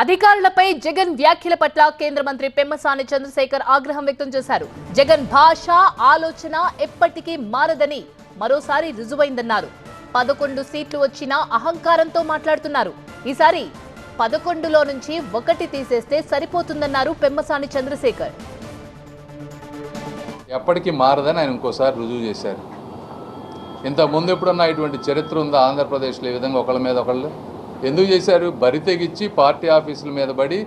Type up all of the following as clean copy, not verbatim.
అధికారులపై జగన్ వ్యాఖ్యల పట్ల కేంద్ర మంత్రి పెమ్మసాని చంద్రశేఖర్ ఆగ్రహం వ్యక్తం చేశారు. జగన్ భాష, ఆలోచన ఎప్పటికీ మారదని మరోసారి రుజువైందన్నారు. 11 సీట్లు వచ్చినా అహంకారంతో మాట్లాడుతున్నారు. ఈసారి 11లో నుంచి 1 తీసేస్తే సరిపోతుందన్నారు పెమ్మసాని చంద్రశేఖర్. ఎప్పటికీ మారదని ఆయన ఇంకోసారి రుజువు చేశారు. ఇంతకుముందు ఎప్పుడన్నా ఇటువంటి చరిత్ర ఉందా ఆంధ్రప్రదేశ్లో ఈ విధంగా ఒకళ్ళ మీద ఒకళ్ళు ఎందుకు చేశారు? బరి తెగించి పార్టీ ఆఫీసుల మీద పడి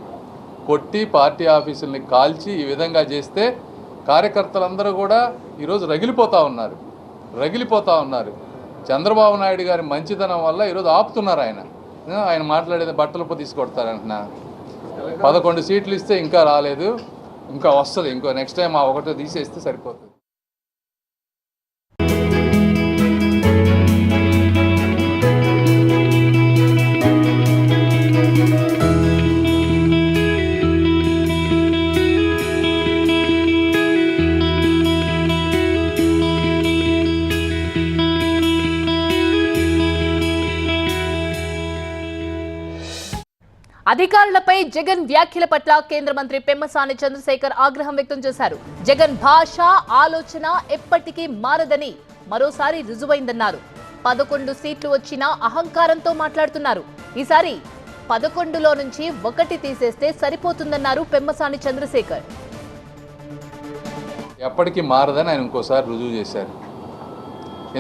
కొట్టి పార్టీ ఆఫీసుల్ని కాల్చి ఈ విధంగా చేస్తే కార్యకర్తలందరూ కూడా ఈరోజు రగిలిపోతూ ఉన్నారు. చంద్రబాబు నాయుడు గారి మంచితనం వల్ల ఈరోజు ఆపుతున్నారు. ఆయన మాట్లాడేది బట్టలు తీసుకొడతారంటున్నా. 11 సీట్లు ఇస్తే ఇంకా రాలేదు, ఇంకా వస్తుంది, ఇంకో నెక్స్ట్ టైం ఆ ఒకటో తీసేస్తే సరిపోతుంది. అధికారులపై జగన్ వ్యాఖ్యల పట్ల కేంద్ర మంత్రి పెమ్మసాని చంద్రశేఖర్ ఆగ్రహం వ్యక్తం చేశారు. జగన్ భాష, ఆలోచన ఎప్పటికీ మారదని మరోసారి రుజువైందన్నారు. 11 సీట్లు వచ్చినా అహంకారంతో మాట్లాడుతున్నారు. ఈసారి 11లో నుంచి 1 తీసేస్తే సరిపోతుందన్నారు పెమ్మసాని చంద్రశేఖర్. ఎప్పటికీ మారదని ఆయన ఇంకోసారి రుజువు చేశారు.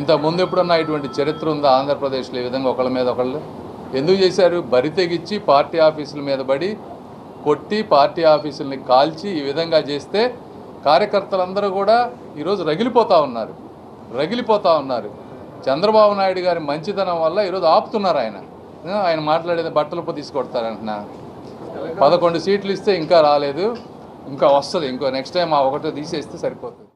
ఇంతకుముందు ఎప్పుడన్నా ఇటువంటి చరిత్ర ఉందా ఆంధ్రప్రదేశ్లో ఈ విధంగా ఒకళ్ళ మీద ఒకళ్ళు ఎందుకు చేశారు? బరి తెగించి పార్టీ ఆఫీసుల మీద పడి కొట్టి పార్టీ ఆఫీసుల్ని కాల్చి ఈ విధంగా చేస్తే కార్యకర్తలందరూ కూడా ఈరోజు రగిలిపోతూ ఉన్నారు. చంద్రబాబు నాయుడు గారి మంచితనం వల్ల ఈరోజు ఆపుతున్నారు. ఆయన మాట్లాడేది బట్టలు తీసుకొడతారంటున్నా. 11 సీట్లు ఇస్తే ఇంకా రాలేదు, ఇంకా వస్తుంది, ఇంకో నెక్స్ట్ టైం ఆ ఒకటో తీసేస్తే సరిపోతుంది.